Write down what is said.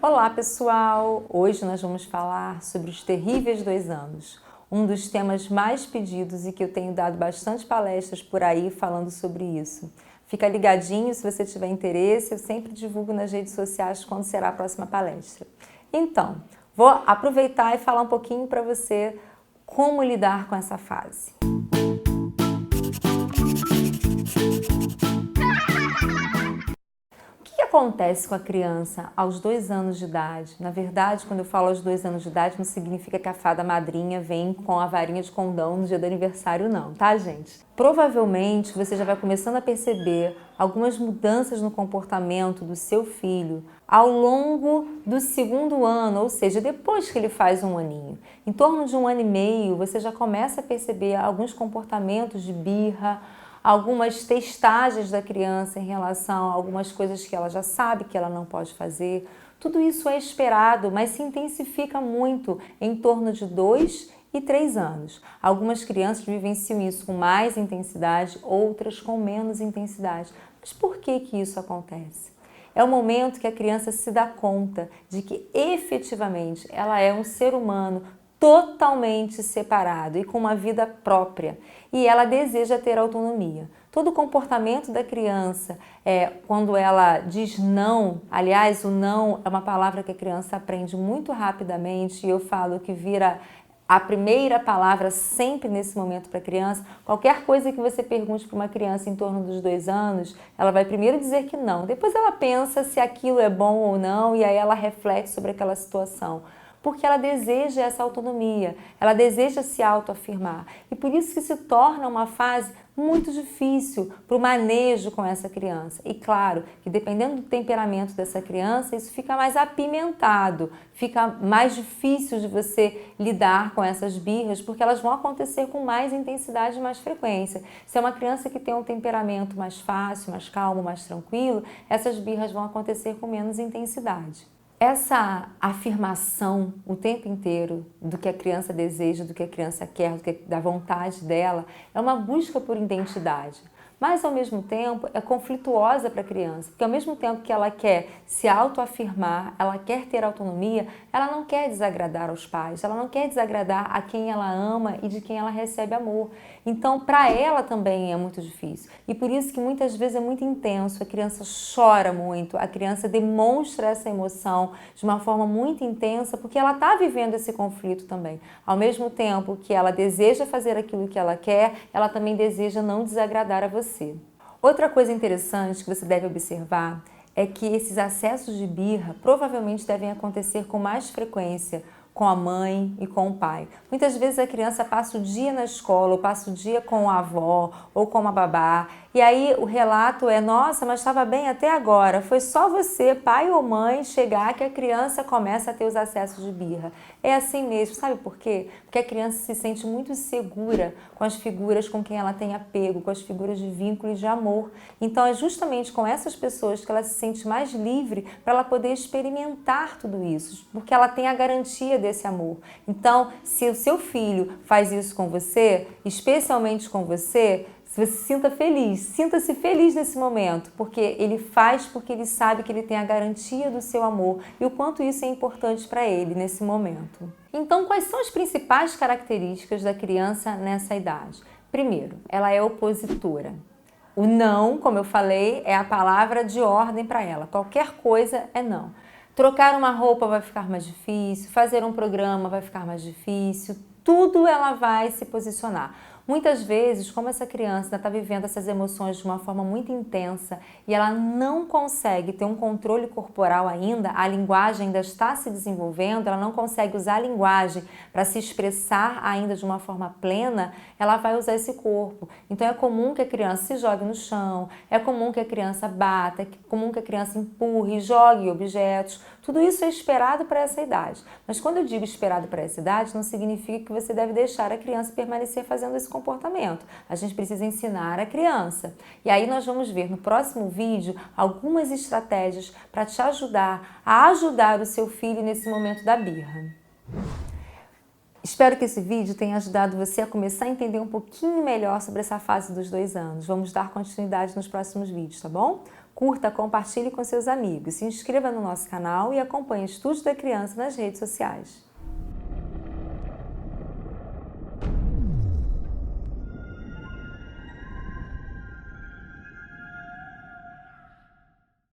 Olá pessoal! Hoje nós vamos falar sobre os terríveis 2 anos, um dos temas mais pedidos e que eu tenho dado bastante palestras por aí falando sobre isso. Fica ligadinho se você tiver interesse, eu sempre divulgo nas redes sociais quando será a próxima palestra. Então, vou aproveitar e falar um pouquinho para você como lidar com essa fase. O que acontece com a criança aos 2 anos de idade? Na verdade, quando eu falo aos 2 anos de idade, não significa que a fada madrinha vem com a varinha de condão no dia do aniversário não, tá gente? Provavelmente você já vai começando a perceber algumas mudanças no comportamento do seu filho ao longo do 2º ano, ou seja, depois que ele faz 1 aninho. Em torno de 1 ano e meio, você já começa a perceber alguns comportamentos de birra, algumas testagens da criança em relação a algumas coisas que ela já sabe que ela não pode fazer. Tudo isso é esperado, mas se intensifica muito em torno de 2 e 3 anos. Algumas crianças vivenciam isso com mais intensidade, outras com menos intensidade. Mas por que isso acontece? É o momento que a criança se dá conta de que efetivamente ela é um ser humano totalmente separado e com uma vida própria, e ela deseja ter autonomia. Todo o comportamento da criança, quando ela diz não, aliás, o não é uma palavra que a criança aprende muito rapidamente, e eu falo que vira a primeira palavra sempre nesse momento para a criança. Qualquer coisa que você pergunte para uma criança em torno dos 2 anos, ela vai primeiro dizer que não, depois ela pensa se aquilo é bom ou não, e aí ela reflete sobre aquela situação. Porque ela deseja essa autonomia, ela deseja se autoafirmar. E por isso que se torna uma fase muito difícil para o manejo com essa criança. E claro, que dependendo do temperamento dessa criança, isso fica mais apimentado, fica mais difícil de você lidar com essas birras, porque elas vão acontecer com mais intensidade e mais frequência. Se é uma criança que tem um temperamento mais fácil, mais calmo, mais tranquilo, essas birras vão acontecer com menos intensidade. Essa afirmação o tempo inteiro do que a criança deseja, do que a criança quer, da vontade dela, é uma busca por identidade. Mas, ao mesmo tempo, é conflituosa para a criança, porque ao mesmo tempo que ela quer se autoafirmar, ela quer ter autonomia, ela não quer desagradar aos pais, ela não quer desagradar a quem ela ama e de quem ela recebe amor. Então, para ela também é muito difícil. E por isso que muitas vezes é muito intenso, a criança chora muito, a criança demonstra essa emoção de uma forma muito intensa, porque ela está vivendo esse conflito também. Ao mesmo tempo que ela deseja fazer aquilo que ela quer, ela também deseja não desagradar a você. Outra coisa interessante que você deve observar é que esses acessos de birra provavelmente devem acontecer com mais frequência com a mãe e com o pai. Muitas vezes a criança passa o dia na escola, ou passa o dia com a avó ou com a babá, e aí o relato é: nossa, mas estava bem até agora, foi só você, pai ou mãe, chegar que a criança começa a ter os acessos de birra. É assim mesmo, sabe por quê? Porque a criança se sente muito segura com as figuras com quem ela tem apego, com as figuras de vínculo e de amor. Então é justamente com essas pessoas que ela se sente mais livre para ela poder experimentar tudo isso, porque ela tem a garantia desse amor. Então, se o seu filho faz isso com você, especialmente com você, se você sinta-se feliz nesse momento, porque ele faz porque ele sabe que ele tem a garantia do seu amor e o quanto isso é importante para ele nesse momento. Então, quais são as principais características da criança nessa idade? Primeiro, ela é opositora. O não, como eu falei, é a palavra de ordem para ela. Qualquer coisa é não. Trocar uma roupa vai ficar mais difícil, fazer um programa vai ficar mais difícil, tudo ela vai se posicionar. Muitas vezes, como essa criança ainda está vivendo essas emoções de uma forma muito intensa e ela não consegue ter um controle corporal ainda, a linguagem ainda está se desenvolvendo, ela não consegue usar a linguagem para se expressar ainda de uma forma plena, ela vai usar esse corpo. Então é comum que a criança se jogue no chão, é comum que a criança bata, é comum que a criança empurre, jogue objetos. Tudo isso é esperado para essa idade. Mas quando eu digo esperado para essa idade, não significa que você deve deixar a criança permanecer fazendo esse comportamento. A gente precisa ensinar a criança. E aí nós vamos ver no próximo vídeo algumas estratégias para te ajudar a ajudar o seu filho nesse momento da birra. Espero que esse vídeo tenha ajudado você a começar a entender um pouquinho melhor sobre essa fase dos 2 anos. Vamos dar continuidade nos próximos vídeos, tá bom? Curta, compartilhe com seus amigos, se inscreva no nosso canal e acompanhe Estudos da Criança nas redes sociais.